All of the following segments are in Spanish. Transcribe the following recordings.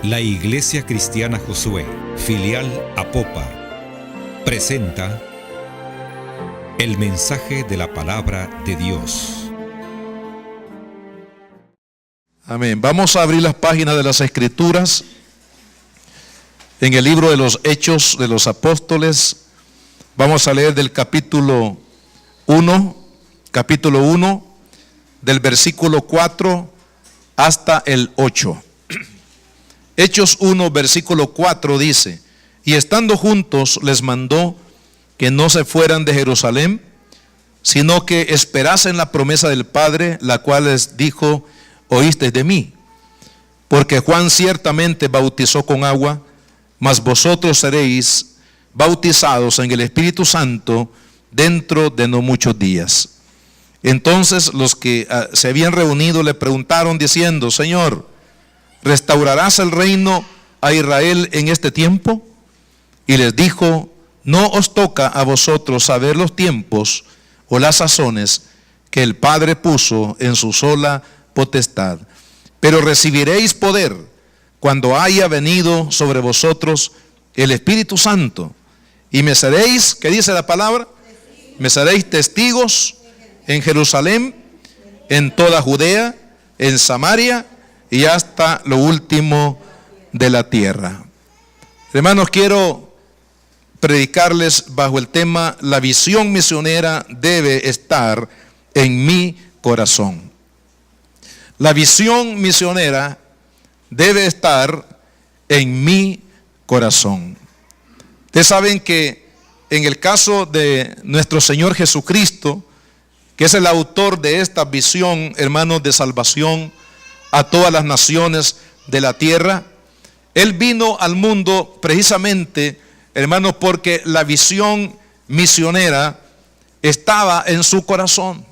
La Iglesia Cristiana Josué, filial Apopa, presenta el mensaje de la palabra de Dios. Amén. Vamos a abrir las páginas de las Escrituras en el libro de los Hechos de los Apóstoles. Vamos a leer del capítulo 1, del versículo 4 hasta el 8. Hechos 1, versículo 4 dice: y estando juntos les mandó que no se fueran de Jerusalén, sino que esperasen la promesa del Padre, la cual les dijo: oísteis de mí, porque Juan ciertamente bautizó con agua, mas vosotros seréis bautizados en el Espíritu Santo dentro de no muchos días. Entonces los que se habían reunido le preguntaron diciendo: Señor, ¿restaurarás el reino a Israel en este tiempo? Y les dijo: no os toca a vosotros saber los tiempos o las sazones que el Padre puso en su sola potestad, pero recibiréis poder cuando haya venido sobre vosotros el Espíritu Santo, y me seréis, ¿qué dice la palabra? Me seréis testigos en Jerusalén, en toda Judea, en Samaria y hasta lo último de la tierra. Hermanos, quiero predicarles bajo el tema: la visión misionera debe estar en mi corazón. La visión misionera debe estar en mi corazón. Ustedes saben que en el caso de nuestro Señor Jesucristo, que es el autor de esta visión, hermanos, de salvación a todas las naciones de la tierra, Él vino al mundo precisamente, hermanos, porque la visión misionera estaba en su corazón.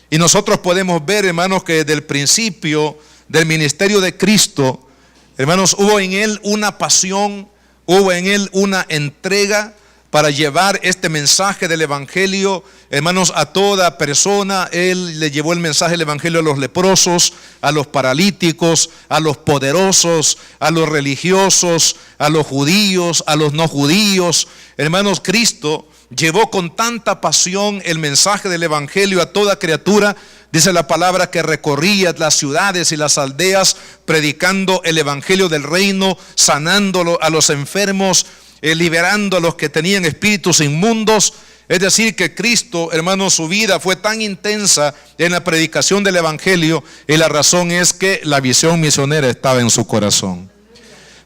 Y nosotros podemos ver, hermanos, que desde el principio del ministerio de Cristo, hermanos, hubo en Él una pasión, hubo en Él una entrega para llevar este mensaje del Evangelio, hermanos, a toda persona. Él le llevó el mensaje del Evangelio a los leprosos, a los paralíticos, a los poderosos, a los religiosos, a los judíos, a los no judíos. Hermanos, Cristo llevó con tanta pasión el mensaje del Evangelio a toda criatura. Dice la palabra que recorría las ciudades y las aldeas predicando el Evangelio del reino, sanando a los enfermos, liberando a los que tenían espíritus inmundos. Es decir, que Cristo, hermanos, su vida fue tan intensa en la predicación del Evangelio, y la razón es que la visión misionera estaba en su corazón.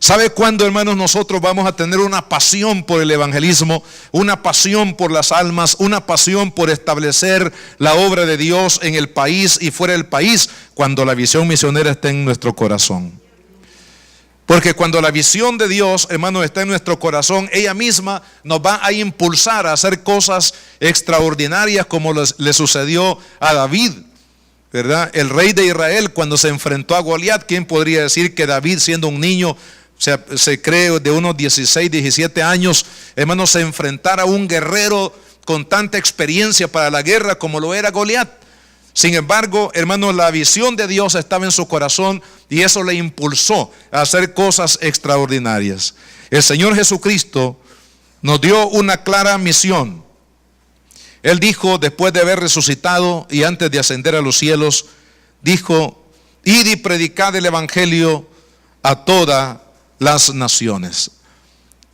¿Sabe cuándo, hermanos, nosotros vamos a tener una pasión por el evangelismo, una pasión por las almas, una pasión por establecer la obra de Dios en el país y fuera del país? Cuando la visión misionera está en nuestro corazón. Porque cuando la visión de Dios, hermanos, está en nuestro corazón, ella misma nos va a impulsar a hacer cosas extraordinarias, como le sucedió a David, ¿verdad? El rey de Israel, cuando se enfrentó a Goliat. ¿Quién podría decir que David, siendo un niño, se cree de unos 16, 17 años, hermanos, se enfrentara a un guerrero con tanta experiencia para la guerra como lo era Goliat? Sin embargo, hermanos, la visión de Dios estaba en su corazón, y eso le impulsó a hacer cosas extraordinarias. El Señor Jesucristo nos dio una clara misión. Él dijo, después de haber resucitado y antes de ascender a los cielos, dijo: id y predicad el Evangelio a todas las naciones.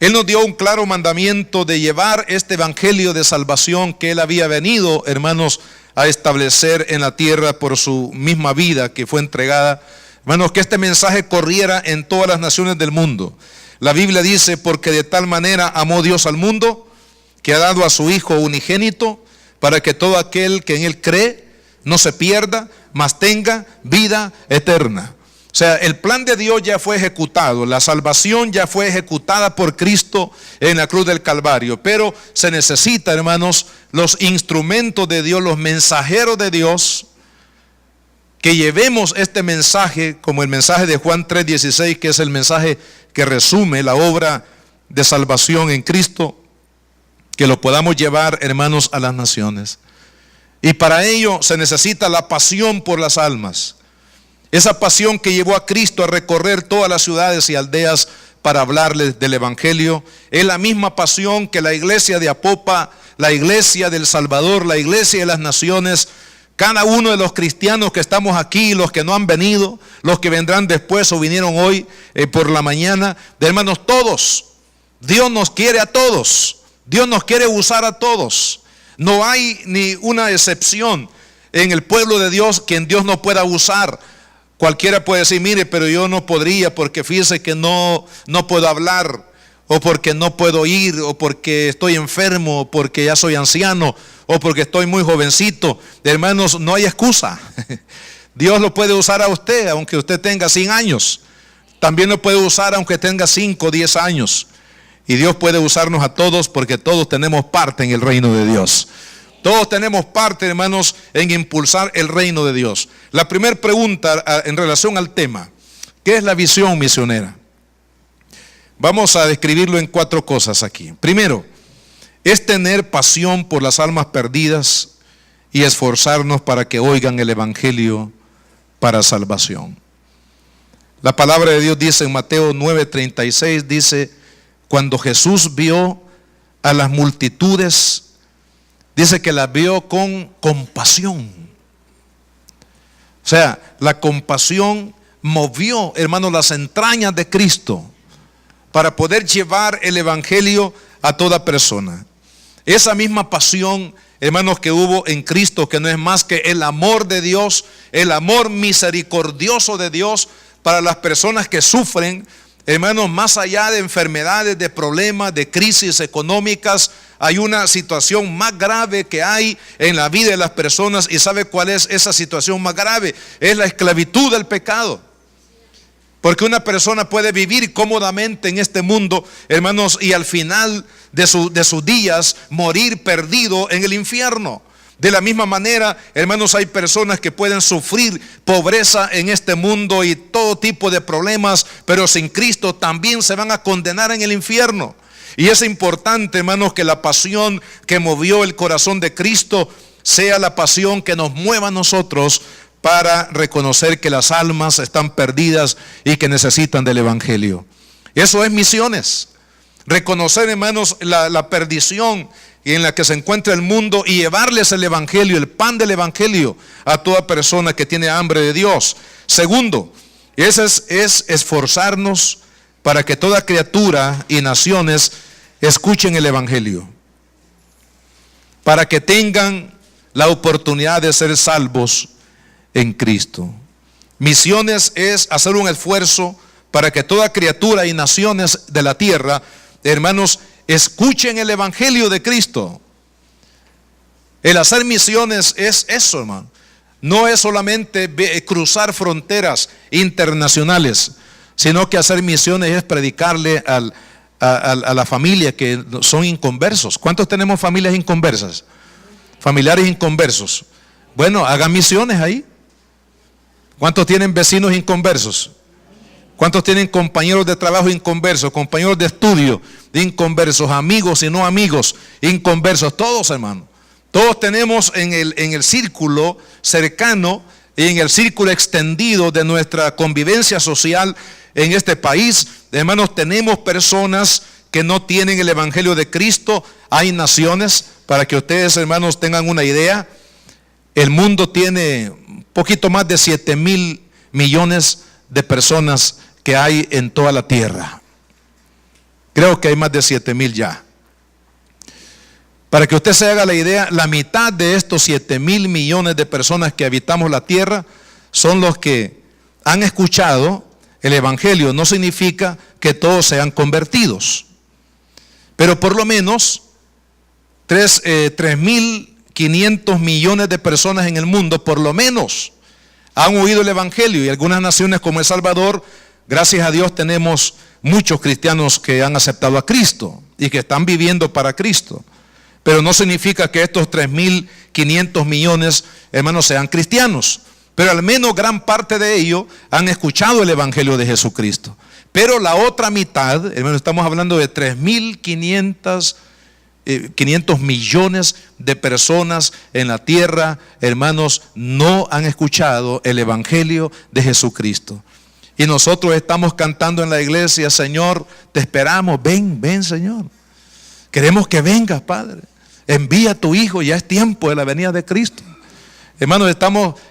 Él nos dio un claro mandamiento de llevar este Evangelio de salvación que Él había venido, hermanos, a establecer en la tierra por su misma vida que fue entregada. Hermanos, que este mensaje corriera en todas las naciones del mundo. La Biblia dice: porque de tal manera amó Dios al mundo, que ha dado a su Hijo unigénito, para que todo aquel que en Él cree no se pierda, mas tenga vida eterna. O sea, el plan de Dios ya fue ejecutado, la salvación ya fue ejecutada por Cristo en la cruz del Calvario, pero se necesita, hermanos, los instrumentos de Dios, los mensajeros de Dios, que llevemos este mensaje, como el mensaje de Juan 3:16, que es el mensaje que resume la obra de salvación en Cristo, que lo podamos llevar, hermanos, a las naciones. Y para ello se necesita la pasión por las almas. Esa pasión que llevó a Cristo a recorrer todas las ciudades y aldeas para hablarles del Evangelio, es la misma pasión que la iglesia de Apopa, la iglesia del Salvador, la iglesia de las naciones, cada uno de los cristianos que estamos aquí, los que no han venido, los que vendrán después o vinieron hoy por la mañana, de hermanos, todos, Dios nos quiere a todos, Dios nos quiere usar a todos. No hay ni una excepción en el pueblo de Dios quien Dios no pueda usar. Cualquiera puede decir, mire, pero yo no podría porque fíjese que no puedo hablar, o porque no puedo ir, o porque estoy enfermo, o porque ya soy anciano, o porque estoy muy jovencito. Hermanos, no hay excusa. Dios lo puede usar a usted, aunque usted tenga 100 años. También lo puede usar aunque tenga 5 o 10 años. Y Dios puede usarnos a todos porque todos tenemos parte en el reino de Dios. Todos tenemos parte, hermanos, en impulsar el reino de Dios. La primera pregunta en relación al tema, ¿qué es la visión misionera? Vamos a describirlo en 4 cosas aquí. Primero, es tener pasión por las almas perdidas y esforzarnos para que oigan el Evangelio para salvación. La palabra de Dios dice en Mateo 9:36, dice, cuando Jesús vio a las multitudes, dice que las vio con compasión. O sea, la compasión movió, hermanos, las entrañas de Cristo para poder llevar el Evangelio a toda persona. Esa misma pasión, hermanos, que hubo en Cristo, que no es más que el amor de Dios, el amor misericordioso de Dios para las personas que sufren, hermanos, más allá de enfermedades, de problemas, de crisis económicas, hay una situación más grave que hay en la vida de las personas. ¿Y sabe cuál es esa situación más grave? Es la esclavitud del pecado. Porque una persona puede vivir cómodamente en este mundo, hermanos, y al final de sus días morir perdido en el infierno. De la misma manera, hermanos, hay personas que pueden sufrir pobreza en este mundo y todo tipo de problemas, pero sin Cristo también se van a condenar en el infierno. Y es importante, hermanos, que la pasión que movió el corazón de Cristo sea la pasión que nos mueva a nosotros para reconocer que las almas están perdidas y que necesitan del Evangelio. Eso es misiones. Reconocer, hermanos, la perdición en la que se encuentra el mundo y llevarles el Evangelio, el pan del Evangelio a toda persona que tiene hambre de Dios. Segundo, es esforzarnos para que toda criatura y naciones escuchen el Evangelio, para que tengan la oportunidad de ser salvos en Cristo. Misiones es hacer un esfuerzo para que toda criatura y naciones de la tierra, hermanos, escuchen el Evangelio de Cristo. El hacer misiones es eso, hermano. No es solamente cruzar fronteras internacionales, sino que hacer misiones es predicarle a la familia que son inconversos. ¿Cuántos tenemos familias inconversas? Familiares inconversos. Bueno, hagan misiones ahí. ¿Cuántos tienen vecinos inconversos? ¿Cuántos tienen compañeros de trabajo inconversos, compañeros de estudio inconversos, amigos y no amigos inconversos? Todos, hermano. Todos tenemos en el círculo cercano y en el círculo extendido de nuestra convivencia social en este país, hermanos, tenemos personas que no tienen el Evangelio de Cristo. Hay naciones, para que ustedes, hermanos, tengan una idea, el mundo tiene un poquito más de 7,000 millones de personas que hay en toda la tierra. Creo que hay más de 7,000 ya. Para que usted se haga la idea, la mitad de estos 7,000 millones de personas que habitamos la tierra son los que han escuchado el Evangelio. No significa que todos sean convertidos, pero por lo menos 3,500 millones de personas en el mundo, por lo menos, han oído el Evangelio. Y algunas naciones como El Salvador, gracias a Dios, tenemos muchos cristianos que han aceptado a Cristo y que están viviendo para Cristo. Pero no significa que estos 3,500 millones, hermanos, sean cristianos. Pero al menos gran parte de ellos han escuchado el Evangelio de Jesucristo. Pero la otra mitad, hermanos, estamos hablando de 3,500 500 millones de personas en la tierra, hermanos, no han escuchado el evangelio de Jesucristo. Y nosotros estamos cantando en la iglesia: Señor, te esperamos, ven, ven, Señor. Queremos que vengas, Padre. Envía a tu Hijo, ya es tiempo de la venida de Cristo. Hermanos,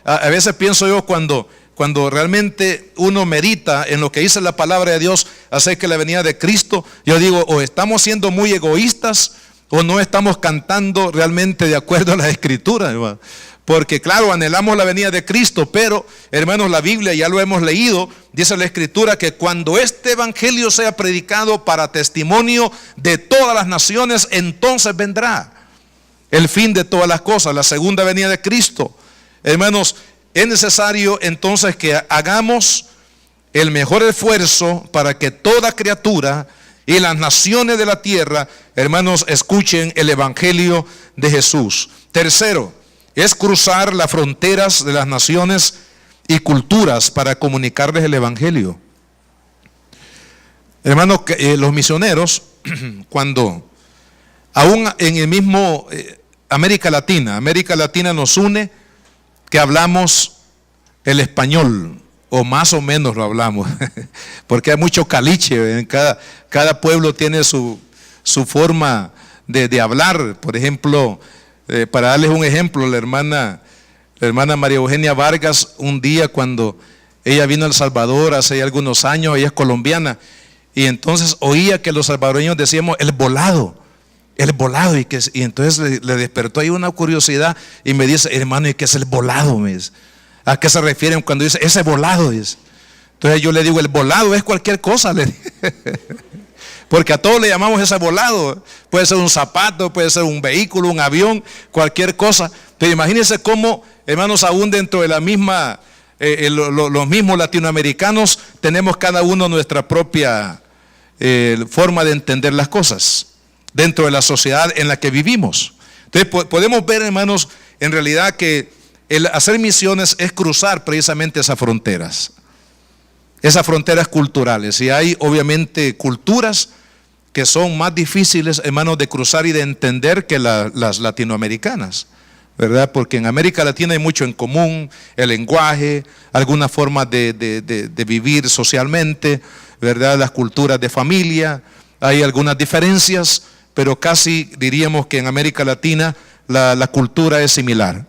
a veces pienso yo cuando realmente uno medita en lo que dice la palabra de Dios acerca de la venida de Cristo, yo digo, o estamos siendo muy egoístas o no estamos cantando realmente de acuerdo a las Escrituras, hermano. Porque claro, anhelamos la venida de Cristo, pero hermanos, la Biblia, ya lo hemos leído, dice la Escritura que cuando este evangelio sea predicado para testimonio de todas las naciones, entonces vendrá el fin de todas las cosas, la segunda venida de Cristo. Hermanos, es necesario entonces que hagamos el mejor esfuerzo para que toda criatura y las naciones de la tierra, hermanos, escuchen el evangelio de Jesús. Tercero, es cruzar las fronteras de las naciones y culturas para comunicarles el evangelio. Hermanos, los misioneros, cuando aún en el mismo América Latina nos une que hablamos el español, o más o menos lo hablamos, porque hay mucho caliche, en cada pueblo tiene su forma de hablar. Por ejemplo, para darles un ejemplo, la hermana María Eugenia Vargas, un día cuando ella vino a El Salvador hace algunos años, ella es colombiana, y entonces oía que los salvadoreños decíamos el volado, y entonces le despertó ahí una curiosidad y me dice: hermano, ¿y qué es el volado? Me dice. ¿A qué se refieren cuando dice ese volado? Dice. Entonces yo le digo: el volado es cualquier cosa, le dije. Porque a todos le llamamos ese volado. Puede ser un zapato, puede ser un vehículo, un avión, cualquier cosa. Pero imagínense cómo, hermanos, aún dentro de la misma, los mismos latinoamericanos, tenemos cada uno nuestra propia forma de entender las cosas dentro de la sociedad en la que vivimos. Entonces podemos ver, hermanos, en realidad que el hacer misiones es cruzar precisamente esas fronteras culturales. Y hay obviamente culturas que son más difíciles, hermanos, de cruzar y de entender que las latinoamericanas, ¿verdad? Porque en América Latina hay mucho en común: el lenguaje, alguna forma de vivir socialmente, ¿verdad? Las culturas de familia, hay algunas diferencias, pero casi diríamos que en América Latina la cultura es similar.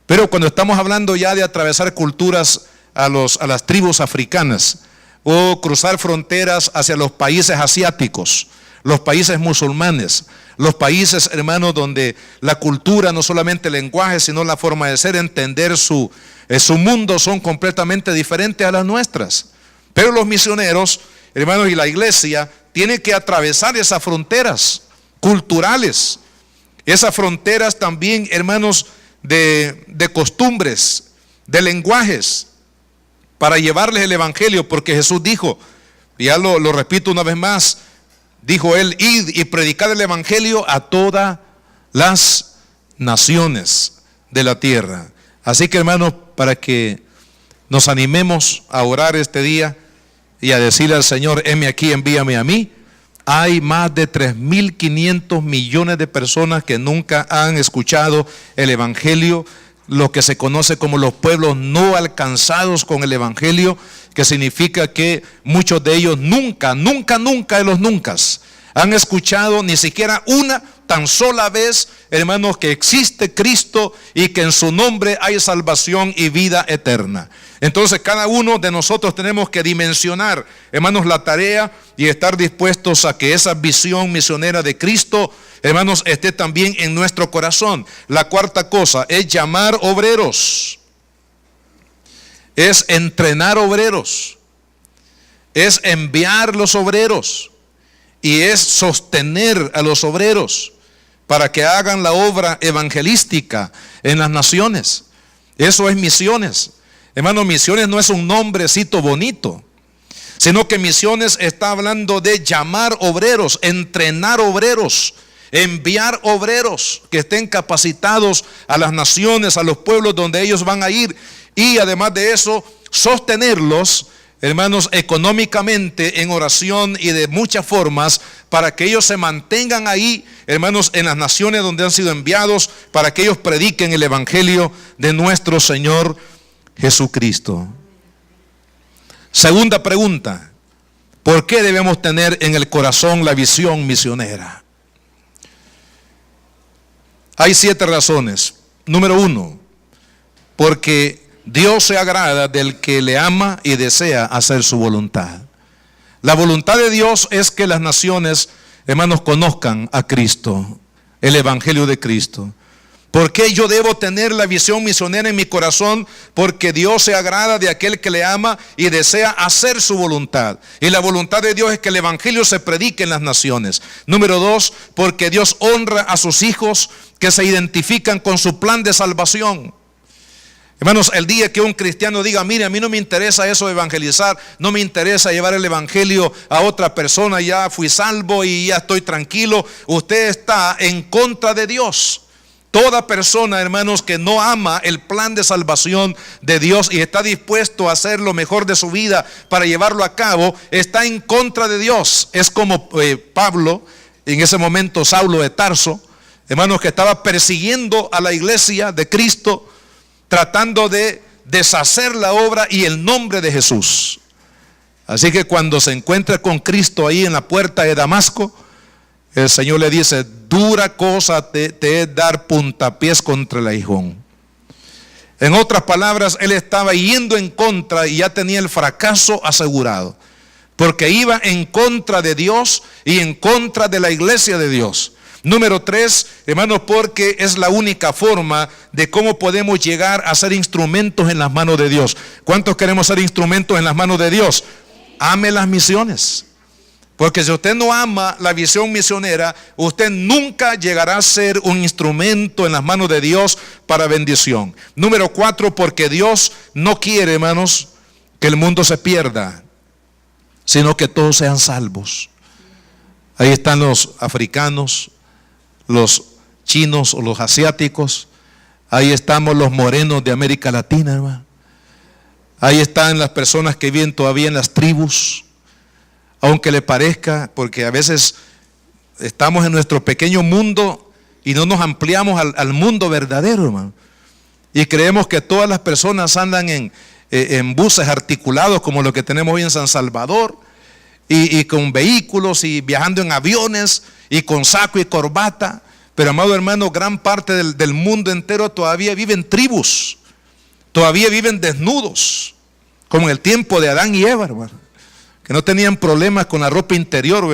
Pero cuando estamos hablando ya de atravesar culturas a las tribus africanas, o cruzar fronteras hacia los países asiáticos, los países musulmanes, los países, hermanos, donde la cultura, no solamente el lenguaje, sino la forma de ser, entender su mundo, son completamente diferentes a las nuestras. Pero los misioneros, hermanos, y la iglesia tienen que atravesar esas fronteras culturales, esas fronteras también, hermanos, de costumbres, de lenguajes, para llevarles el evangelio. Porque Jesús dijo, y ya lo repito una vez más, dijo él: id y predicad el evangelio a todas las naciones de la tierra. Así que, hermanos, para que nos animemos a orar este día y a decirle al Señor: heme aquí, envíame a mí. Hay más de 3.500 millones de personas que nunca han escuchado el evangelio, lo que se conoce como los pueblos no alcanzados con el evangelio, que significa que muchos de ellos nunca de los nunca han escuchado ni siquiera una tan sola vez, hermanos, que existe Cristo y que en su nombre hay salvación y vida eterna. Entonces cada uno de nosotros tenemos que dimensionar, hermanos, la tarea y estar dispuestos a que esa visión misionera de Cristo, hermanos, esté también en nuestro corazón. La cuarta cosa es llamar obreros, es entrenar obreros, es enviar los obreros y es sostener a los obreros para que hagan la obra evangelística en las naciones. Eso es misiones. Hermanos, misiones no es un nombrecito bonito, sino que misiones está hablando de llamar obreros, entrenar obreros, enviar obreros que estén capacitados a las naciones, a los pueblos donde ellos van a ir, y además de eso, sostenerlos, hermanos, económicamente en oración y de muchas formas para que ellos se mantengan ahí, hermanos, en las naciones donde han sido enviados, para que ellos prediquen el evangelio de nuestro Señor Jesucristo. Segunda pregunta: ¿por qué debemos tener en el corazón la visión misionera? Hay 7 razones. Número 1, porque Dios se agrada del que le ama y desea hacer su voluntad. La voluntad de Dios es que las naciones, hermanos, conozcan a Cristo, el evangelio de Cristo. ¿Por qué yo debo tener la visión misionera en mi corazón? Porque Dios se agrada de aquel que le ama y desea hacer su voluntad. Y la voluntad de Dios es que el evangelio se predique en las naciones. Número 2, porque Dios honra a sus hijos que se identifican con su plan de salvación. Hermanos, el día que un cristiano diga: mire, a mí no me interesa eso de evangelizar, no me interesa llevar el evangelio a otra persona, ya fui salvo y ya estoy tranquilo, usted está en contra de Dios. Toda persona, hermanos, que no ama el plan de salvación de Dios y está dispuesto a hacer lo mejor de su vida para llevarlo a cabo, está en contra de Dios. Es como Pablo, en ese momento Saulo de Tarso, hermanos, que estaba persiguiendo a la iglesia de Cristo, tratando de deshacer la obra y el nombre de Jesús. Así que cuando se encuentra con Cristo ahí en la puerta de Damasco, el Señor le dice: dura cosa te es dar puntapiés contra el aguijón. En otras palabras, él estaba yendo en contra y ya tenía el fracaso asegurado, porque iba en contra de Dios y en contra de la iglesia de Dios. Número 3, hermanos, porque es la única forma de cómo podemos llegar a ser instrumentos en las manos de Dios. ¿Cuántos queremos ser instrumentos en las manos de Dios? Ame las misiones. Porque si usted no ama la visión misionera, usted nunca llegará a ser un instrumento en las manos de Dios para bendición. Número 4, porque Dios no quiere, hermanos, que el mundo se pierda, sino que todos sean salvos. Ahí están los africanos, los chinos o los asiáticos. Ahí estamos los morenos de América Latina, hermano. Ahí están las personas que viven todavía en las tribus, aunque le parezca, porque a veces estamos en nuestro pequeño mundo y no nos ampliamos al mundo verdadero, hermano. Y creemos que todas las personas andan en buses articulados como lo que tenemos hoy en San Salvador, y con vehículos y viajando en aviones y con saco y corbata. Pero, amado hermano, gran parte del mundo entero todavía viven tribus, todavía viven desnudos, como en el tiempo de Adán y Eva, hermano, que no tenían problemas con la ropa interior,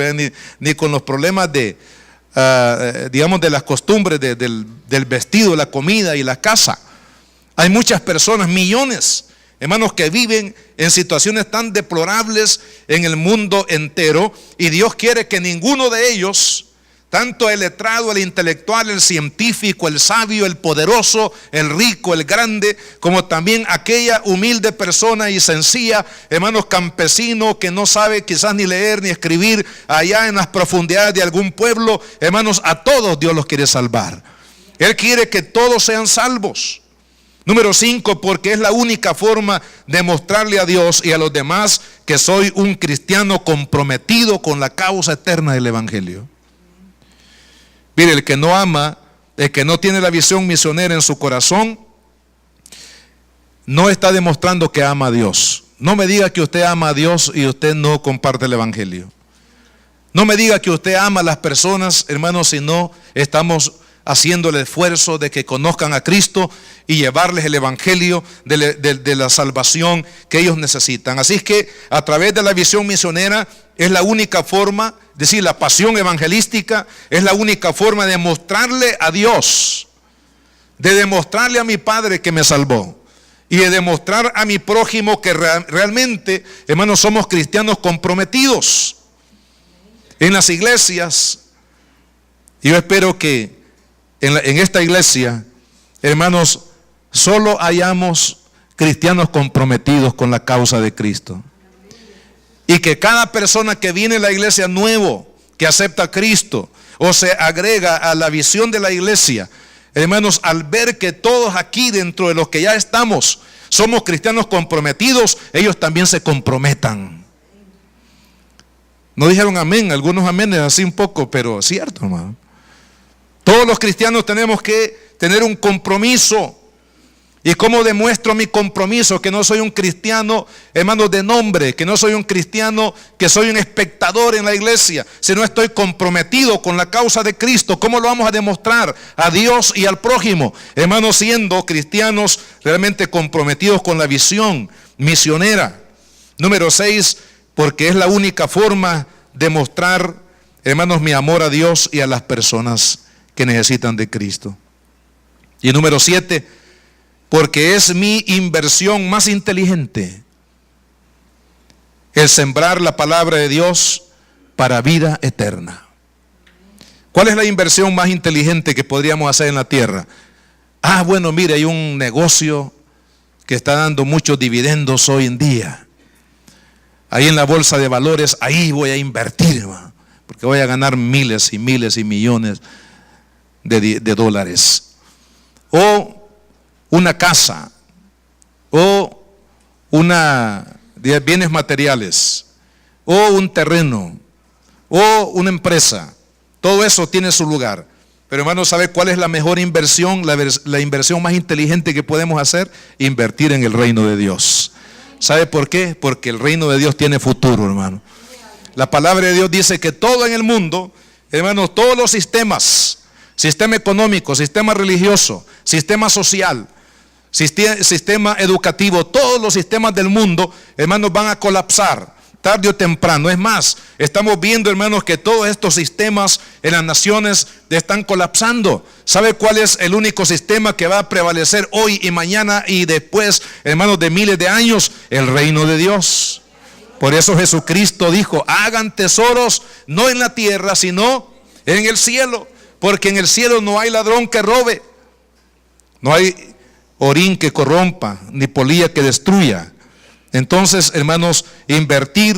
ni con los problemas de, digamos, de las costumbres del vestido, la comida y la casa. Hay muchas personas, millones, hermanos, que viven en situaciones tan deplorables en el mundo entero, y Dios quiere que ninguno de ellos, tanto el letrado, el intelectual, el científico, el sabio, el poderoso, el rico, el grande, como también aquella humilde persona y sencilla, hermanos, campesino que no sabe quizás ni leer ni escribir, allá en las profundidades de algún pueblo, hermanos, a todos Dios los quiere salvar. Él quiere que todos sean salvos. Número 5, porque es la única forma de mostrarle a Dios y a los demás que soy un cristiano comprometido con la causa eterna del evangelio. Mire, el que no ama, el que no tiene la visión misionera en su corazón, no está demostrando que ama a Dios. No me diga que usted ama a Dios y usted no comparte el evangelio. No me diga que usted ama a las personas, hermanos, si no estamos haciendo el esfuerzo de que conozcan a Cristo y llevarles el evangelio de la salvación que ellos necesitan. Así es que a través de la visión misionera es la única forma, es decir, la pasión evangelística es la única forma de mostrarle a Dios, de demostrarle a mi Padre que me salvó y de demostrar a mi prójimo que realmente, hermanos, somos cristianos comprometidos. En las iglesias, yo espero que en esta iglesia, hermanos, solo hayamos cristianos comprometidos con la causa de Cristo. Y que cada persona que viene a la iglesia nuevo, que acepta a Cristo o se agrega a la visión de la iglesia, hermanos, al ver que todos aquí dentro de los que ya estamos somos cristianos comprometidos, ellos también se comprometan. No dijeron amén, algunos amenes así un poco, pero es cierto, hermano. Todos los cristianos tenemos que tener un compromiso. ¿Y cómo demuestro mi compromiso? Que no soy un cristiano, hermanos, de nombre, que no soy un cristiano que soy un espectador en la iglesia, sino estoy comprometido con la causa de Cristo. ¿Cómo lo vamos a demostrar? A Dios y al prójimo, hermanos, siendo cristianos realmente comprometidos con la visión misionera. Número 6, porque es la única forma de mostrar, hermanos, mi amor a Dios y a las personas que necesitan de Cristo. Y número 7, porque es mi inversión más inteligente el sembrar la palabra de Dios para vida eterna. ¿Cuál es la inversión más inteligente que podríamos hacer en la tierra? Bueno, mire, hay un negocio que está dando muchos dividendos hoy en día. Ahí en la bolsa de valores, ahí voy a invertir, hermano, porque voy a ganar miles y miles y millones de dólares. O una casa, o bienes materiales, o un terreno, o una empresa. Todo eso tiene su lugar. Pero hermanos, ¿sabe cuál es la mejor inversión? La inversión más inteligente que podemos hacer: invertir en el reino de Dios. ¿Sabe por qué? Porque el reino de Dios tiene futuro, hermano. La palabra de Dios dice que todo en el mundo, hermanos, todos los sistemas, sistema económico, sistema religioso, sistema social, sistema educativo, todos los sistemas del mundo, hermanos, van a colapsar tarde o temprano. Es más, estamos viendo, hermanos, que todos estos sistemas en las naciones están colapsando. ¿Sabe cuál es el único sistema que va a prevalecer hoy y mañana y después, hermanos, de miles de años? El reino de Dios. Por eso Jesucristo dijo: hagan tesoros no en la tierra, sino en el cielo, porque en el cielo no hay ladrón que robe, no hay orín que corrompa, ni polilla que destruya. Entonces, hermanos, invertir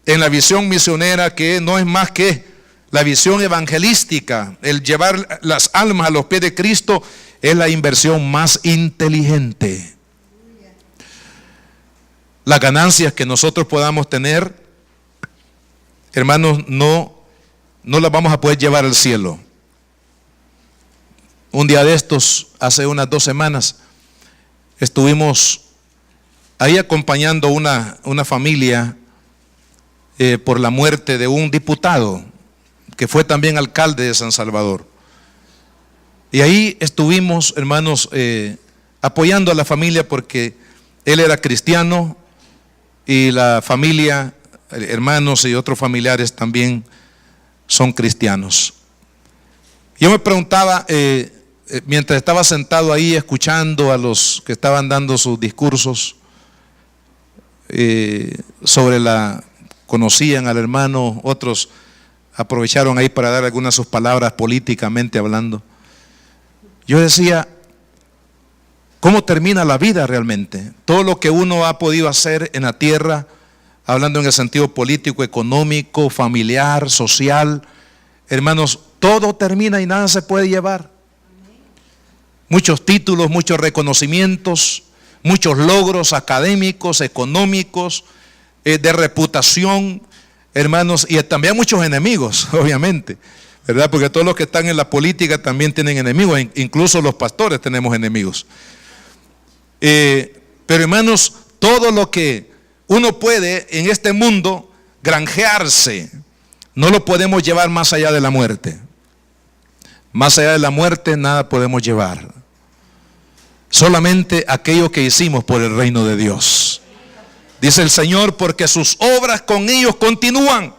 en la visión misionera, que no es más que la visión evangelística, el llevar las almas a los pies de Cristo, es la inversión más inteligente. Las ganancias que nosotros podamos tener, hermanos, no las vamos a poder llevar al cielo. Un día de estos, hace unas 2 semanas, estuvimos ahí acompañando una familia por la muerte de un diputado que fue también alcalde de San Salvador. Y ahí estuvimos, hermanos, apoyando a la familia, porque él era cristiano y la familia, hermanos y otros familiares también son cristianos. Yo me preguntaba, mientras estaba sentado ahí escuchando a los que estaban dando sus discursos, conocían al hermano, otros aprovecharon ahí para dar algunas de sus palabras políticamente hablando. Yo decía, ¿cómo termina la vida realmente? Todo lo que uno ha podido hacer en la tierra, hablando en el sentido político, económico, familiar, social, hermanos, todo termina y nada se puede llevar. Muchos títulos, muchos reconocimientos, muchos logros académicos, económicos, de reputación, hermanos, y también muchos enemigos, obviamente, ¿verdad? Porque todos los que están en la política también tienen enemigos, incluso los pastores tenemos enemigos. Pero hermanos, todo lo que uno puede en este mundo granjearse, no lo podemos llevar más allá de la muerte. Más allá de la muerte nada podemos llevar. Solamente aquello que hicimos por el reino de Dios. Dice el Señor, porque sus obras con ellos continúan.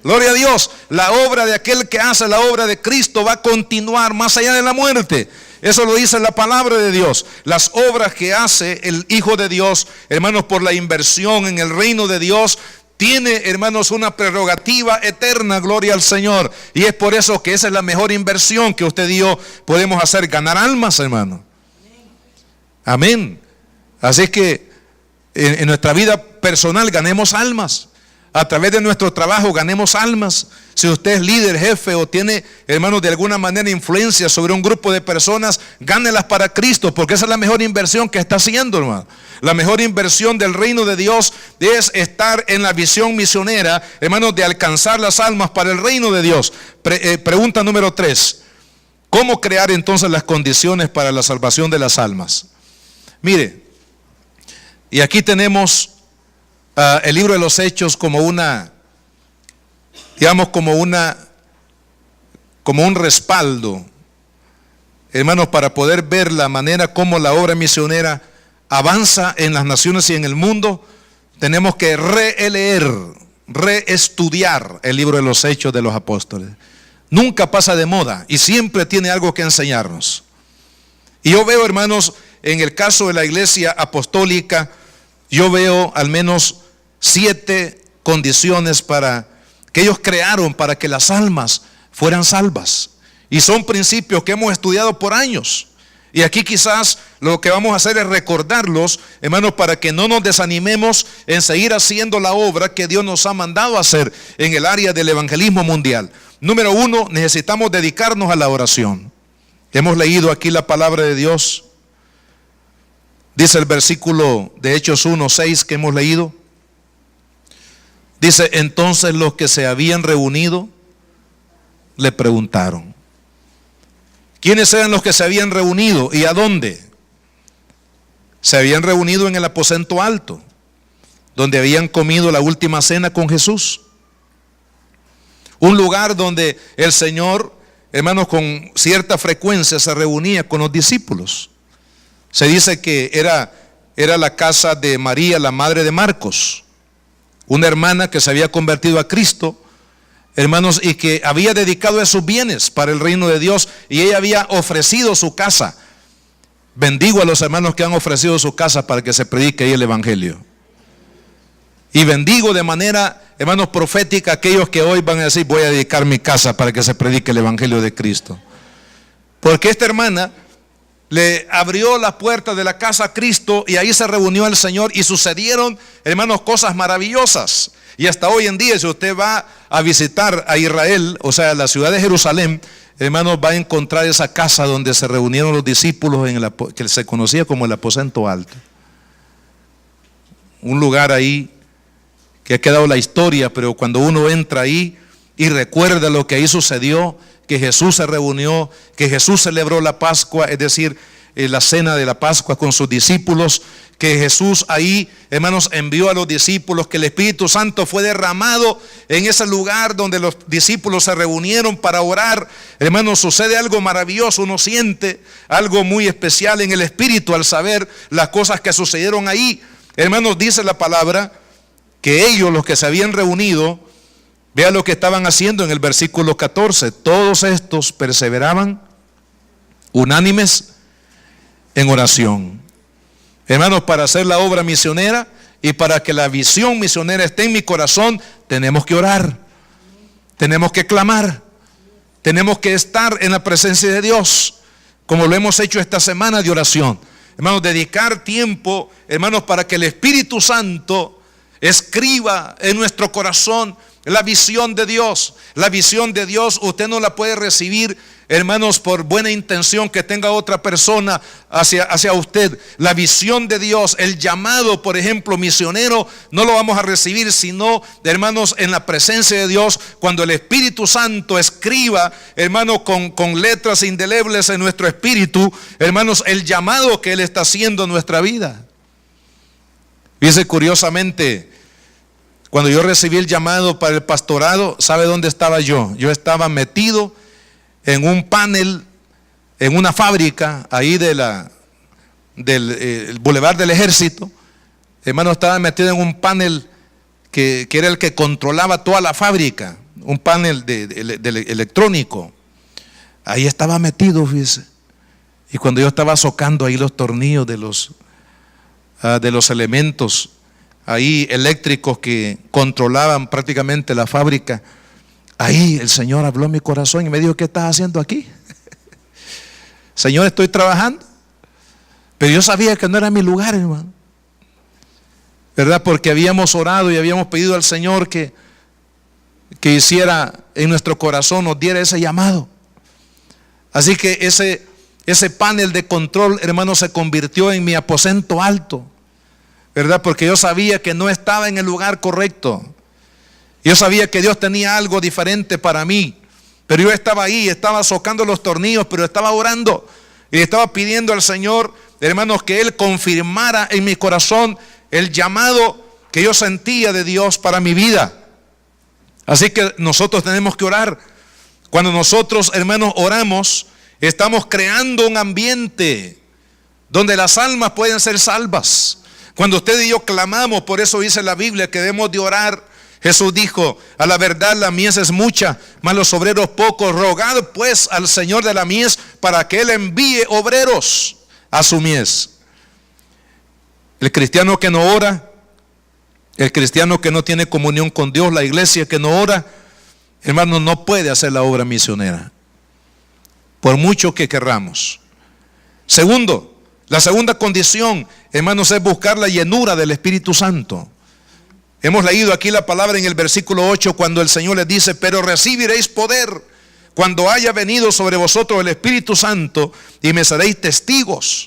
Gloria a Dios. La obra de aquel que hace la obra de Cristo va a continuar más allá de la muerte. Eso lo dice la palabra de Dios. Las obras que hace el Hijo de Dios, hermanos, por la inversión en el reino de Dios, tiene, hermanos, una prerrogativa eterna. Gloria al Señor. Y es por eso que esa es la mejor inversión que usted y yo podemos hacer: ganar almas, hermano. Amén. Así es que en nuestra vida personal ganemos almas. a través de nuestro trabajo ganemos almas. Si usted es líder, jefe o tiene, hermanos, de alguna manera influencia sobre un grupo de personas, gánelas para Cristo, porque esa es la mejor inversión que está haciendo, hermano. La mejor inversión del reino de Dios es estar en la visión misionera, hermanos, de alcanzar las almas para el reino de Dios. Pregunta número 3. ¿Cómo crear entonces las condiciones para la salvación de las almas? Mire, y aquí tenemos el libro de los Hechos como una, digamos, como un respaldo, hermanos, para poder ver la manera como la obra misionera avanza en las naciones y en el mundo. Tenemos que releer, reestudiar el libro de los Hechos de los Apóstoles. Nunca pasa de moda y siempre tiene algo que enseñarnos. Y yo veo, hermanos, en el caso de la iglesia apostólica, yo veo al menos 7 condiciones que ellos crearon para que las almas fueran salvas. Y son principios que hemos estudiado por años. Y aquí quizás lo que vamos a hacer es recordarlos, hermanos, para que no nos desanimemos en seguir haciendo la obra que Dios nos ha mandado a hacer en el área del evangelismo mundial. Número 1, necesitamos dedicarnos a la oración. Hemos leído aquí la palabra de Dios. Dice el versículo de Hechos 1:6 que hemos leído. Dice, entonces los que se habían reunido le preguntaron. ¿Quiénes eran los que se habían reunido y a dónde? Se habían reunido en el aposento alto, donde habían comido la última cena con Jesús. Un lugar donde el Señor, hermanos, con cierta frecuencia se reunía con los discípulos. Se dice que era la casa de María, la madre de Marcos, una hermana que se había convertido a Cristo, hermanos, y que había dedicado esos bienes para el reino de Dios, y ella había ofrecido su casa. Bendigo a los hermanos que han ofrecido su casa para que se predique ahí el evangelio. Y bendigo de manera, hermanos, profética a aquellos que hoy van a decir, voy a dedicar mi casa para que se predique el evangelio de Cristo. Porque esta hermana le abrió la puerta de la casa a Cristo y ahí se reunió el Señor y sucedieron, hermanos, cosas maravillosas. Y hasta hoy en día, si usted va a visitar a Israel, o sea, la ciudad de Jerusalén, hermanos, va a encontrar esa casa donde se reunieron los discípulos, que se conocía como el aposento alto. Un lugar ahí que ha quedado la historia, pero cuando uno entra ahí y recuerda lo que ahí sucedió, que Jesús se reunió, que Jesús celebró la Pascua, es decir, la cena de la Pascua con sus discípulos, que Jesús ahí, hermanos, envió a los discípulos, que el Espíritu Santo fue derramado en ese lugar donde los discípulos se reunieron para orar. Hermanos, sucede algo maravilloso, uno siente algo muy especial en el Espíritu al saber las cosas que sucedieron ahí. Hermanos, dice la palabra que ellos, los que se habían reunido, vean lo que estaban haciendo en el versículo 14. Todos estos perseveraban unánimes en oración. Hermanos, para hacer la obra misionera y para que la visión misionera esté en mi corazón, tenemos que orar, tenemos que clamar, tenemos que estar en la presencia de Dios, como lo hemos hecho esta semana de oración. Hermanos, dedicar tiempo, hermanos, para que el Espíritu Santo escriba en nuestro corazón la visión de Dios. La visión de Dios usted no la puede recibir, hermanos, por buena intención que tenga otra persona hacia usted. La visión de Dios, el llamado, por ejemplo, misionero, no lo vamos a recibir sino, hermanos, en la presencia de Dios, cuando el Espíritu Santo escriba, hermanos, con letras indelebles en nuestro espíritu, hermanos, el llamado que Él está haciendo en nuestra vida. Dice curiosamente, cuando yo recibí el llamado para el pastorado, ¿sabe dónde estaba yo? Yo estaba metido en un panel, en una fábrica, ahí del Boulevard del Ejército. Hermano, estaba metido en un panel que era el que controlaba toda la fábrica, un panel electrónico. Ahí estaba metido, fíjese. Y cuando yo estaba socando ahí los tornillos de los elementos ahí eléctricos que controlaban prácticamente la fábrica, ahí el Señor habló en mi corazón y me dijo, ¿qué estás haciendo aquí? Señor, estoy trabajando. Pero yo sabía que no era mi lugar, hermano. ¿verdad? Porque habíamos orado y habíamos pedido al Señor que hiciera en nuestro corazón, nos diera ese llamado. Así que ese panel de control, hermano, se convirtió en mi aposento alto, ¿verdad? Porque yo sabía que no estaba en el lugar correcto. Yo sabía que Dios tenía algo diferente para mí. Pero yo estaba ahí, estaba socando los tornillos, pero estaba orando. Y estaba pidiendo al Señor, hermanos, que Él confirmara en mi corazón el llamado que yo sentía de Dios para mi vida. Así que nosotros tenemos que orar. Cuando nosotros, hermanos, oramos, estamos creando un ambiente donde las almas pueden ser salvas. Cuando usted y yo clamamos, por eso dice la Biblia que debemos de orar. Jesús dijo: a la verdad la mies es mucha, mas los obreros pocos. Rogad pues al Señor de la mies para que Él envíe obreros a su mies. El cristiano que no ora, el cristiano que no tiene comunión con Dios, la iglesia que no ora, hermano, no puede hacer la obra misionera, por mucho que querramos. Segundo, la segunda condición, hermanos, es buscar la llenura del Espíritu Santo. Hemos leído aquí la palabra en el versículo 8, cuando el Señor les dice: pero recibiréis poder cuando haya venido sobre vosotros el Espíritu Santo, y me seréis testigos.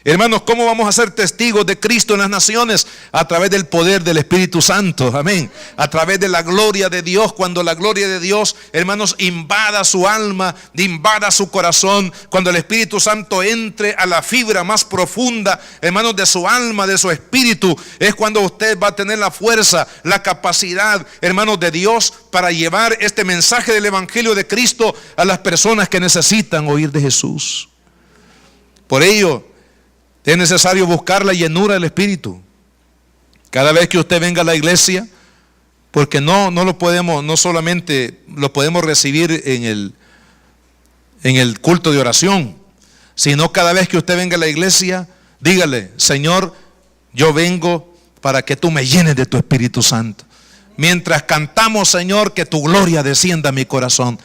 Hermanos, ¿cómo vamos a ser testigos de Cristo en las naciones? A través del poder del Espíritu Santo, amén. A través de la gloria de Dios. Cuando la gloria de Dios, hermanos, invada su alma, invada su corazón. Cuando el Espíritu Santo entre a la fibra más profunda, hermanos, de su alma, de su espíritu, es cuando usted va a tener la fuerza, la capacidad, hermanos, de Dios para llevar este mensaje del Evangelio de Cristo a las personas que necesitan oír de Jesús. Por ello, es necesario buscar la llenura del Espíritu. Cada vez que usted venga a la iglesia, porque no solamente lo podemos recibir en el culto de oración, sino cada vez que usted venga a la iglesia, dígale: Señor, yo vengo para que tú me llenes de tu Espíritu Santo. Mientras cantamos, Señor, que tu gloria descienda a mi corazón.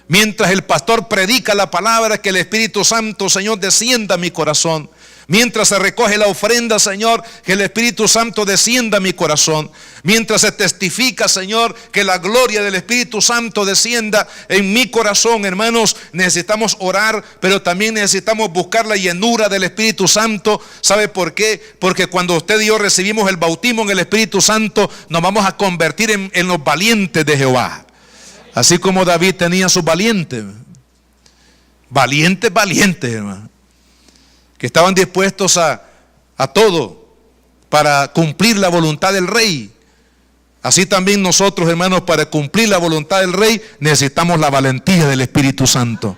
Mientras el pastor predica la palabra, que el Espíritu Santo, Señor, descienda a mi corazón. Mientras se recoge la ofrenda, Señor, que el Espíritu Santo descienda a mi corazón. Mientras se testifica, Señor, que la gloria del Espíritu Santo descienda en mi corazón. Hermanos, necesitamos orar, pero también necesitamos buscar la llenura del Espíritu Santo. ¿Sabe por qué? Porque cuando usted y yo recibimos el bautismo en el Espíritu Santo, nos vamos a convertir en los valientes de Jehová. Así como David tenía sus valientes. Valientes, hermano, que estaban dispuestos a todo para cumplir la voluntad del rey. Así también nosotros, hermanos, para cumplir la voluntad del rey, necesitamos la valentía del Espíritu Santo.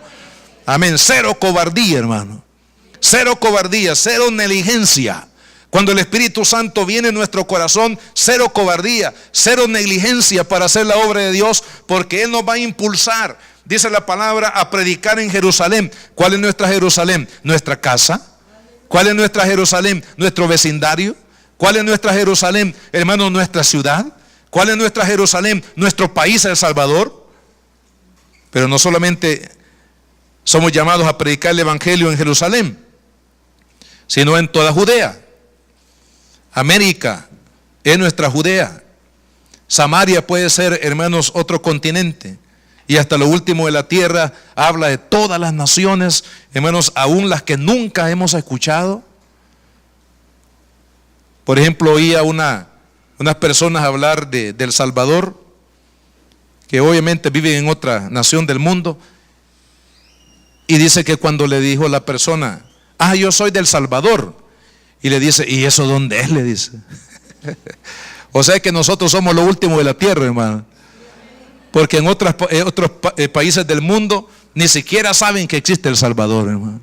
Amén. Cero cobardía, hermano. Cero cobardía, cero negligencia. Cuando el Espíritu Santo viene en nuestro corazón, cero cobardía, cero negligencia para hacer la obra de Dios, porque Él nos va a impulsar, dice la palabra, a predicar en Jerusalén. ¿Cuál es nuestra Jerusalén? Nuestra casa. ¿Cuál es nuestra Jerusalén? Nuestro vecindario. ¿Cuál es nuestra Jerusalén, hermanos? Nuestra ciudad. ¿Cuál es nuestra Jerusalén? Nuestro país, El Salvador. Pero no solamente somos llamados a predicar el Evangelio en Jerusalén, sino en toda Judea. América es nuestra Judea. Samaria puede ser, hermanos, otro continente. Y hasta lo último de la tierra habla de todas las naciones, hermanos, aún las que nunca hemos escuchado. Por ejemplo, oía unas personas hablar de El Salvador, que obviamente viven en otra nación del mundo. Y dice que cuando le dijo la persona: yo soy del Salvador. Y le dice: ¿y eso dónde es? Le dice. O sea que nosotros somos lo último de la tierra, hermano. Porque en otros países del mundo ni siquiera saben que existe El Salvador, hermano.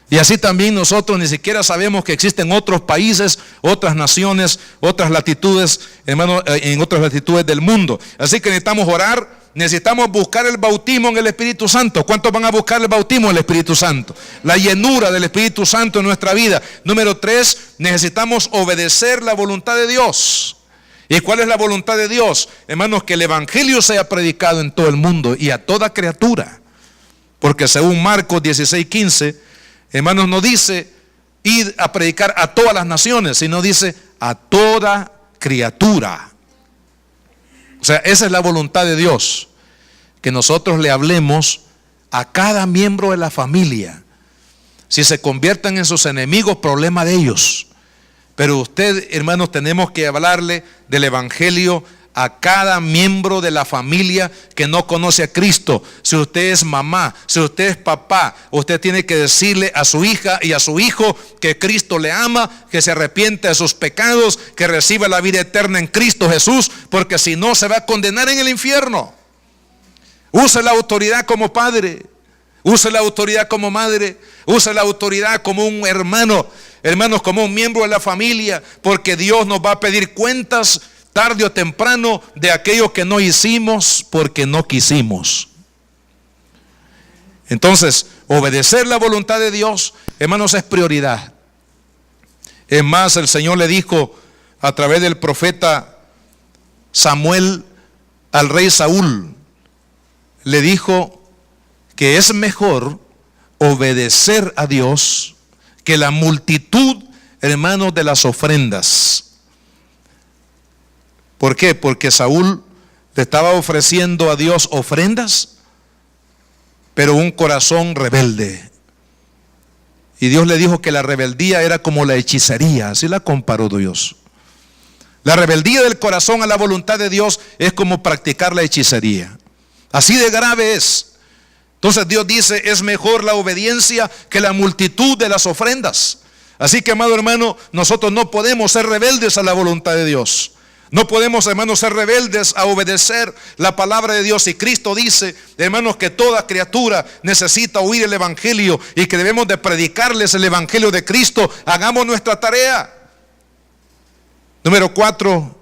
Y así también nosotros ni siquiera sabemos que existen otros países, otras naciones, otras latitudes, hermano, en otras latitudes del mundo. Así que necesitamos orar, necesitamos buscar el bautismo en el Espíritu Santo. ¿Cuántos van a buscar el bautismo en el Espíritu Santo? La llenura del Espíritu Santo en nuestra vida. Número 3, necesitamos obedecer la voluntad de Dios. ¿Y cuál es la voluntad de Dios? Hermanos, que el Evangelio sea predicado en todo el mundo y a toda criatura. Porque según Marcos 16:15, hermanos, no dice ir a predicar a todas las naciones, sino dice a toda criatura. O sea, esa es la voluntad de Dios, que nosotros le hablemos a cada miembro de la familia. Si se conviertan en sus enemigos, problema de ellos. Pero usted, hermanos, tenemos que hablarle del evangelio a cada miembro de la familia que no conoce a Cristo. Si usted es mamá, si usted es papá, usted tiene que decirle a su hija y a su hijo que Cristo le ama, que se arrepiente de sus pecados, que reciba la vida eterna en Cristo Jesús, porque si no se va a condenar en el infierno. Use la autoridad como padre, use la autoridad como madre, use la autoridad como un hermano, hermanos, como un miembro de la familia, porque Dios nos va a pedir cuentas tarde o temprano de aquello que no hicimos porque no quisimos. Entonces, obedecer la voluntad de Dios, hermanos, es prioridad. Es más, el Señor le dijo a través del profeta Samuel al rey Saúl, le dijo que es mejor obedecer a Dios que la multitud, hermanos, de las ofrendas. ¿Por qué? Porque Saúl le estaba ofreciendo a Dios ofrendas, pero un corazón rebelde. Y Dios le dijo que la rebeldía era como la hechicería, así la comparó Dios. La rebeldía del corazón a la voluntad de Dios es como practicar la hechicería. Así de grave es. Entonces Dios dice, es mejor la obediencia que la multitud de las ofrendas. Así que, amado hermano, nosotros no podemos ser rebeldes a la voluntad de Dios. No podemos, hermanos, ser rebeldes a obedecer la palabra de Dios. Y Cristo dice, hermanos, que toda criatura necesita oír el evangelio y que debemos de predicarles el evangelio de Cristo. Hagamos nuestra tarea. Número 4,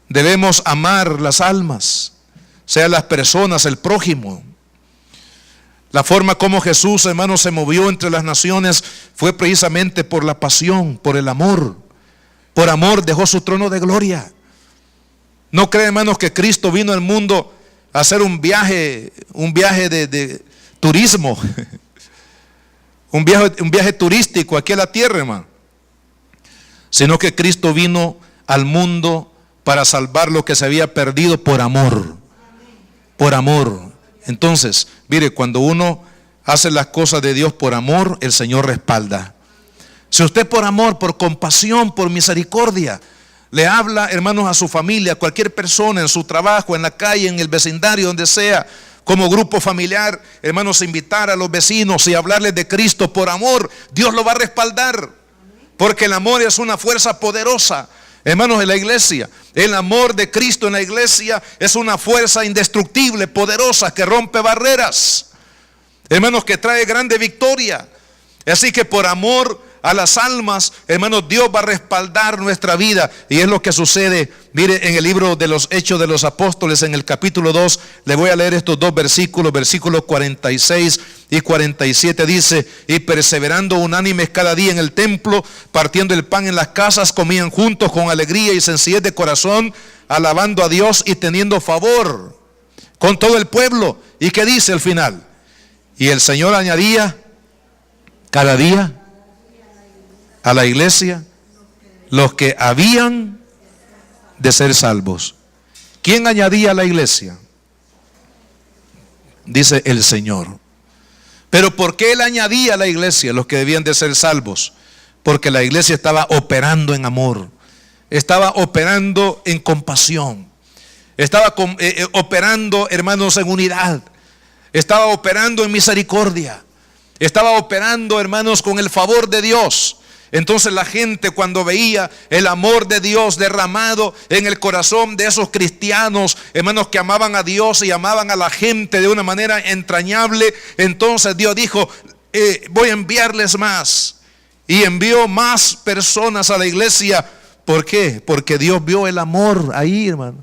debemos amar las almas, sea las personas, el prójimo. La forma como Jesús, hermanos, se movió entre las naciones fue precisamente por la pasión, por el amor. Por amor dejó su trono de gloria. ¿No creen, hermanos, que Cristo vino al mundo a hacer un viaje de turismo? un viaje turístico aquí a la tierra, hermano. Sino que Cristo vino al mundo para salvar lo que se había perdido por amor. Por amor. Entonces, mire, cuando uno hace las cosas de Dios por amor, el Señor respalda. Si usted por amor, por compasión, por misericordia, le habla, hermanos, a su familia, a cualquier persona, en su trabajo, en la calle, en el vecindario, donde sea, como grupo familiar, hermanos, invitar a los vecinos y hablarles de Cristo por amor, Dios lo va a respaldar, porque el amor es una fuerza poderosa. Hermanos, en la iglesia, el amor de Cristo en la iglesia es una fuerza indestructible, poderosa, que rompe barreras, hermanos, que trae grande victoria. Así que por amor a las almas, hermanos, Dios va a respaldar nuestra vida. Y es lo que sucede, mire, en el libro de los Hechos de los Apóstoles, en el capítulo 2, le voy a leer estos dos versículos, versículos 46 y 47, dice, y perseverando unánimes cada día en el templo, partiendo el pan en las casas, comían juntos con alegría y sencillez de corazón, alabando a Dios y teniendo favor con todo el pueblo. ¿Y qué dice al final? Y el Señor añadía cada día a la iglesia los que habían de ser salvos. ¿Quién añadía a la iglesia? Dice el Señor. Pero ¿por qué Él añadía a la iglesia los que debían de ser salvos? Porque la iglesia estaba operando en amor, estaba operando en compasión, estaba operando, hermanos, en unidad, estaba operando en misericordia, estaba operando, hermanos, con el favor de Dios. Entonces la gente, cuando veía el amor de Dios derramado en el corazón de esos cristianos, hermanos, que amaban a Dios y amaban a la gente de una manera entrañable, entonces Dios dijo, voy a enviarles más. Y envió más personas a la iglesia. ¿Por qué? Porque Dios vio el amor ahí, hermano.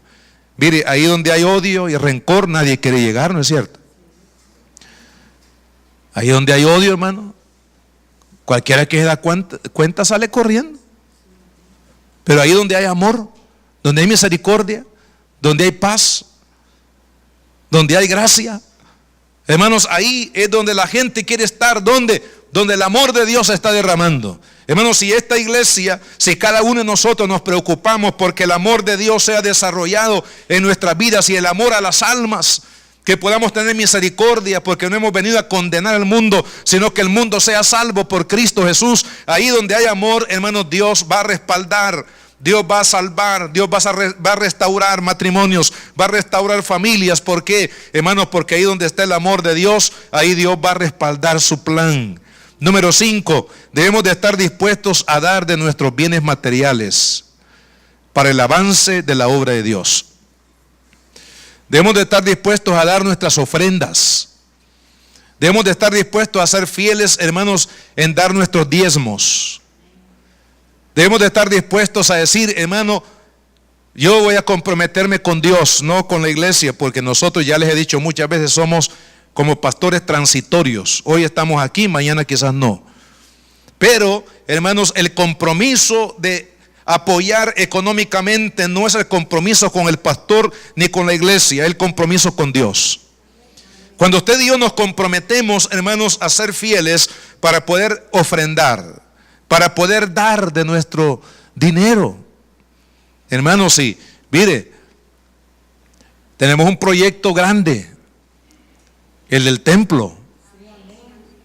Mire, ahí donde hay odio y rencor, nadie quiere llegar, ¿no es cierto? Ahí donde hay odio, hermano, cualquiera que se da cuenta sale corriendo. Pero ahí donde hay amor, donde hay misericordia, donde hay paz, donde hay gracia, hermanos, ahí es donde la gente quiere estar. Donde el amor de Dios se está derramando. Hermanos, si esta iglesia, si cada uno de nosotros nos preocupamos porque el amor de Dios sea desarrollado en nuestras vidas y el amor a las almas, que podamos tener misericordia porque no hemos venido a condenar al mundo, sino que el mundo sea salvo por Cristo Jesús. Ahí donde hay amor, hermanos, Dios va a respaldar, Dios va a salvar, Dios va a restaurar matrimonios, va a restaurar familias. ¿Por qué, hermanos? Porque ahí donde está el amor de Dios, ahí Dios va a respaldar su plan. Número 5, debemos de estar dispuestos a dar de nuestros bienes materiales para el avance de la obra de Dios. Debemos de estar dispuestos a dar nuestras ofrendas. Debemos de estar dispuestos a ser fieles, hermanos, en dar nuestros diezmos. Debemos de estar dispuestos a decir, hermano, yo voy a comprometerme con Dios, no con la iglesia, porque nosotros, ya les he dicho muchas veces, somos como pastores transitorios. Hoy estamos aquí, mañana quizás no. Pero, hermanos, el compromiso de apoyar económicamente no es el compromiso con el pastor ni con la iglesia, es el compromiso con Dios. Cuando usted y yo nos comprometemos, hermanos, a ser fieles para poder ofrendar, para poder dar de nuestro dinero. Hermanos, sí, mire, tenemos un proyecto grande, el del templo.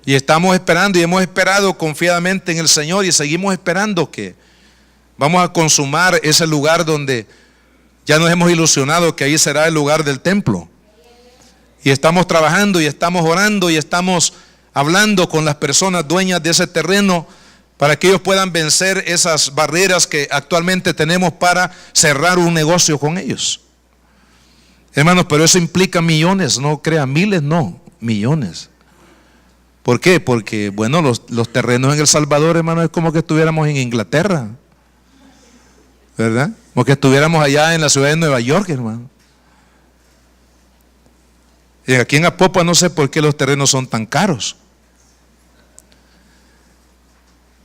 Y estamos esperando y hemos esperado confiadamente en el Señor y seguimos esperando que vamos a consumar ese lugar donde ya nos hemos ilusionado que ahí será el lugar del templo. Y estamos trabajando y estamos orando y estamos hablando con las personas dueñas de ese terreno para que ellos puedan vencer esas barreras que actualmente tenemos para cerrar un negocio con ellos. Hermanos, pero eso implica millones, no crean, miles, no, millones. ¿Por qué? Porque, bueno, los terrenos en El Salvador, hermanos, es como que estuviéramos en Inglaterra, ¿verdad? Como que estuviéramos allá en la ciudad de Nueva York, hermano. Y aquí en Apopa no sé por qué los terrenos son tan caros.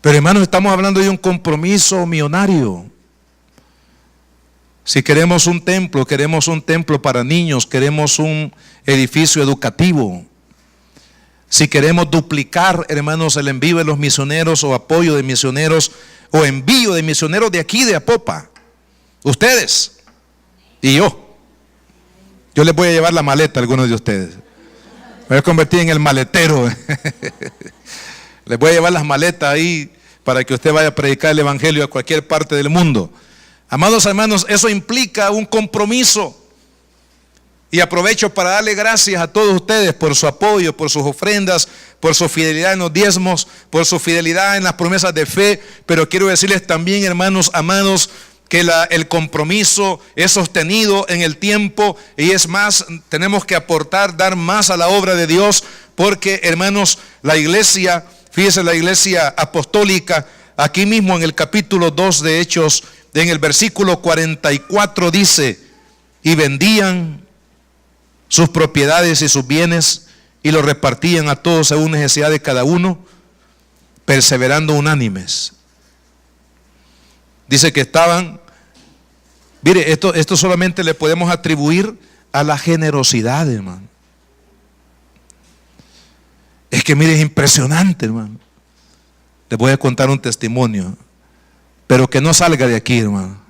Pero, hermanos, estamos hablando de un compromiso millonario. Si queremos un templo para niños, queremos un edificio educativo. Si queremos duplicar, hermanos, el envío de los misioneros o apoyo de misioneros o envío de misioneros de aquí de Apopa, ustedes y yo les voy a llevar la maleta a algunos de ustedes. Me voy a convertir en el maletero. Les voy a llevar las maletas ahí para que usted vaya a predicar el evangelio a cualquier parte del mundo. Amados hermanos, eso implica un compromiso. Y aprovecho para darle gracias a todos ustedes por su apoyo, por sus ofrendas, por su fidelidad en los diezmos, por su fidelidad en las promesas de fe. Pero quiero decirles también, hermanos amados, que el compromiso es sostenido en el tiempo. Y es más, tenemos que aportar, dar más a la obra de Dios. Porque, hermanos, la iglesia, fíjense, la iglesia apostólica, aquí mismo en el capítulo 2 de Hechos, en el versículo 44 dice: y vendían sus propiedades y sus bienes y los repartían a todos según necesidad de cada uno, perseverando unánimes. Dice que estaban, mire, esto solamente le podemos atribuir a la generosidad, hermano. Es que mire, es impresionante, hermano. Les voy a contar un testimonio, pero que no salga de aquí, hermano.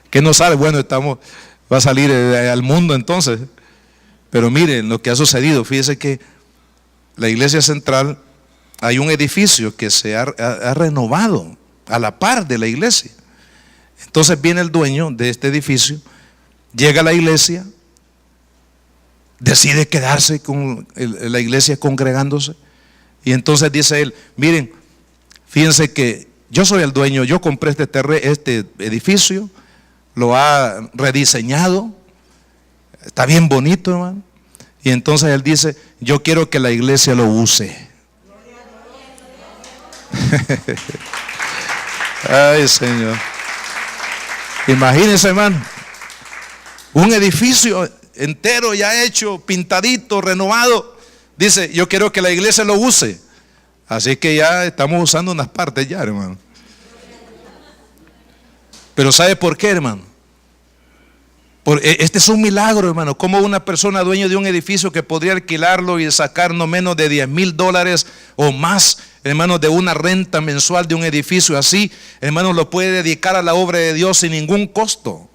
Que no sale, bueno, va a salir al mundo entonces. Pero miren lo que ha sucedido. Fíjese que la iglesia central, hay un edificio que se ha renovado a la par de la iglesia. Entonces viene el dueño de este edificio, llega a la iglesia, decide quedarse con la iglesia congregándose. Y entonces dice él: miren, fíjense que yo soy el dueño, yo compré este edificio, lo ha rediseñado, está bien bonito, hermano. Y entonces él dice: yo quiero que la iglesia lo use. Ay, Señor. Imagínense, hermano, un edificio entero ya hecho, pintadito, renovado. Dice: yo quiero que la iglesia lo use. Así que ya estamos usando unas partes ya, hermano. Pero ¿sabe por qué, hermano? Este es un milagro, hermano. Como una persona dueña de un edificio que podría alquilarlo y sacar no menos de $10,000 o más, hermanos, de una renta mensual de un edificio así, hermanos, lo puede dedicar a la obra de Dios sin ningún costo,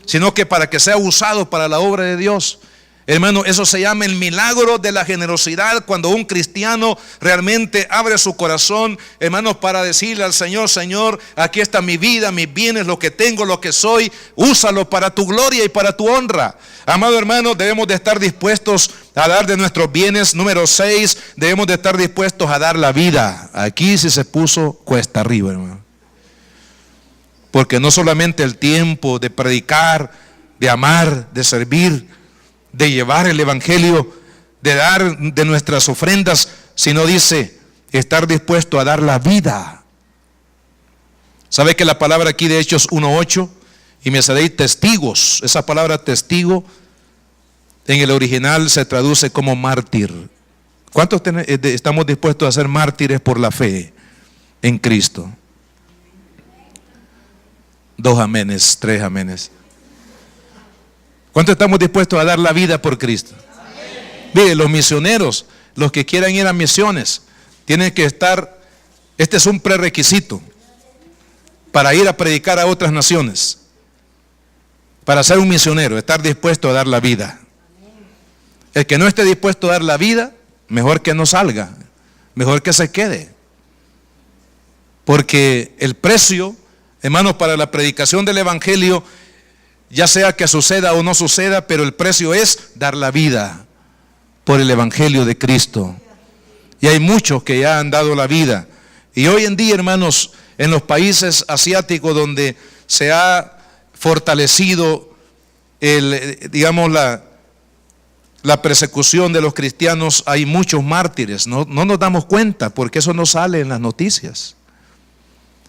sino que para que sea usado para la obra de Dios. Hermano, eso se llama el milagro de la generosidad, cuando un cristiano realmente abre su corazón, hermanos, para decirle al Señor: Señor, aquí está mi vida, mis bienes, lo que tengo, lo que soy, úsalo para tu gloria y para tu honra. Amado hermano, debemos de estar dispuestos a dar de nuestros bienes. Número 6, debemos de estar dispuestos a dar la vida. Aquí sí se puso cuesta arriba, hermano, porque no solamente el tiempo de predicar, de amar, de servir, de llevar el evangelio, de dar de nuestras ofrendas, sino dice estar dispuesto a dar la vida. ¿Sabe que la palabra aquí de Hechos 1:8, y me seréis testigos? Esa palabra testigo en el original se traduce como mártir. ¿Cuántos estamos dispuestos a ser mártires por la fe en Cristo? 2 amenes, 3 amenes. ¿Cuánto estamos dispuestos a dar la vida por Cristo? Mire, los misioneros, los que quieran ir a misiones, tienen que estar, este es un prerequisito para ir a predicar a otras naciones. Para ser un misionero, estar dispuesto a dar la vida. El que no esté dispuesto a dar la vida, mejor que no salga, mejor que se quede. Porque el precio, hermanos, para la predicación del evangelio, ya sea que suceda o no suceda, pero el precio es dar la vida por el evangelio de Cristo. Y hay muchos que ya han dado la vida. Y hoy en día, hermanos, en los países asiáticos donde se ha fortalecido la persecución de los cristianos, hay muchos mártires. No nos damos cuenta porque eso no sale en las noticias.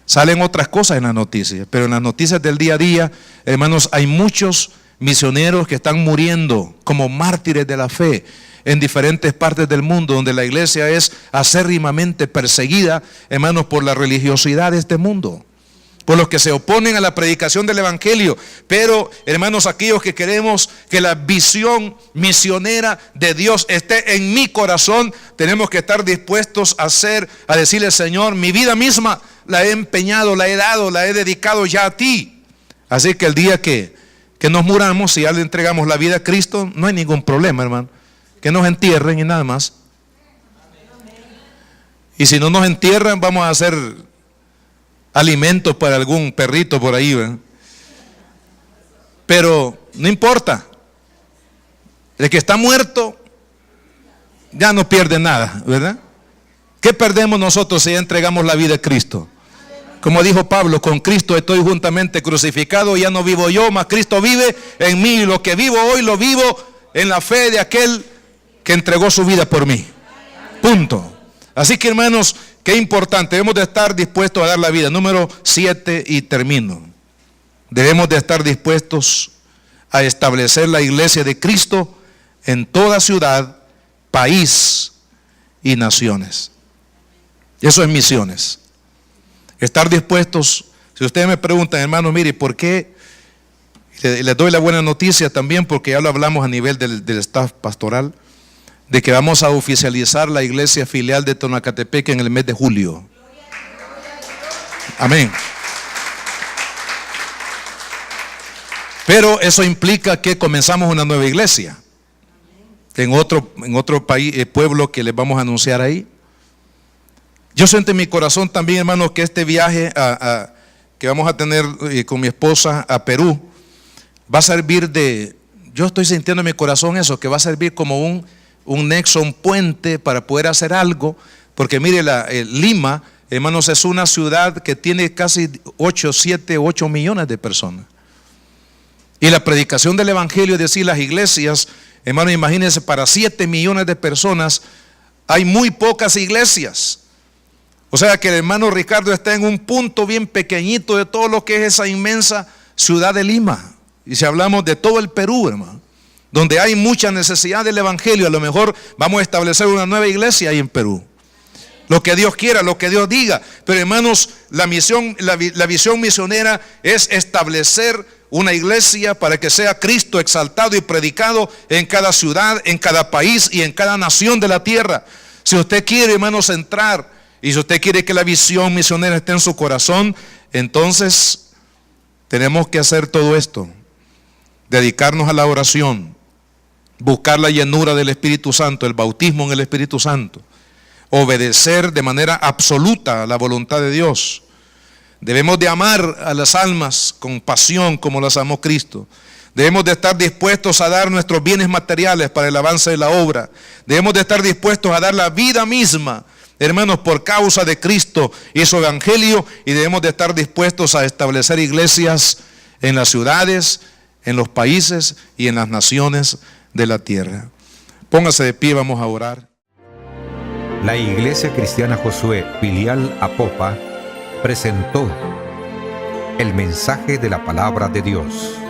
Salen otras cosas en las noticias, pero en las noticias del día a día, hermanos, hay muchos misioneros que están muriendo como mártires de la fe en diferentes partes del mundo, donde la iglesia es acérrimamente perseguida, hermanos, por la religiosidad de este mundo, por los que se oponen a la predicación del evangelio. Pero, hermanos, aquellos que queremos que la visión misionera de Dios esté en mi corazón, tenemos que estar dispuestos a decirle: Señor, mi vida misma la he empeñado, la he dado, la he dedicado ya a ti. Así que el día que nos muramos, si ya le entregamos la vida a Cristo, no hay ningún problema, hermano, que nos entierren y nada más. Y si no nos entierran, vamos a hacer alimentos para algún perrito por ahí, ¿verdad? Pero no importa, el que está muerto ya no pierde nada, ¿verdad? ¿Qué perdemos nosotros si ya entregamos la vida a Cristo? Como dijo Pablo: con Cristo estoy juntamente crucificado, ya no vivo yo, mas Cristo vive en mí, y lo que vivo hoy lo vivo en la fe de aquel que entregó su vida por mí. Punto. Así que, hermanos, qué importante, debemos de estar dispuestos a dar la vida. Número 7, y termino. Debemos de estar dispuestos a establecer la iglesia de Cristo en toda ciudad, país y naciones. Eso es misiones. Estar dispuestos. Si ustedes me preguntan, hermano, mire, ¿por qué? Les doy la buena noticia también, porque ya lo hablamos a nivel del staff pastoral, de que vamos a oficializar la iglesia filial de Tonacatepec en el mes de julio. Amén. Pero eso implica que comenzamos una nueva iglesia en otro país, pueblo que les vamos a anunciar ahí. Yo siento en mi corazón también, hermanos, que este viaje que vamos a tener con mi esposa a Perú va a servir yo estoy sintiendo en mi corazón eso, que va a servir como un nexo, un puente para poder hacer algo. Porque mire, Lima, hermanos, es una ciudad que tiene casi 8 millones de personas. Y la predicación del evangelio, es decir, las iglesias, hermanos, imagínense, para 7 millones de personas hay muy pocas iglesias. O sea que el hermano Ricardo está en un punto bien pequeñito de todo lo que es esa inmensa ciudad de Lima. Y si hablamos de todo el Perú, hermano, donde hay mucha necesidad del evangelio, a lo mejor vamos a establecer una nueva iglesia ahí en Perú. Lo que Dios quiera, lo que Dios diga. Pero, hermanos, la visión misionera es establecer una iglesia para que sea Cristo exaltado y predicado en cada ciudad, en cada país y en cada nación de la tierra. Si usted quiere, hermanos, entrar Y si usted quiere que la visión misionera esté en su corazón, entonces tenemos que hacer todo esto. Dedicarnos a la oración, buscar la llenura del Espíritu Santo, el bautismo en el Espíritu Santo, obedecer de manera absoluta a la voluntad de Dios. Debemos de amar a las almas con pasión como las amó Cristo. Debemos de estar dispuestos a dar nuestros bienes materiales para el avance de la obra. Debemos de estar dispuestos a dar la vida misma, hermanos, por causa de Cristo y su evangelio, y debemos de estar dispuestos a establecer iglesias en las ciudades, en los países y en las naciones de la tierra. Póngase de pie, vamos a orar. La Iglesia Cristiana Josué, filial Apopa, presentó el mensaje de la palabra de Dios.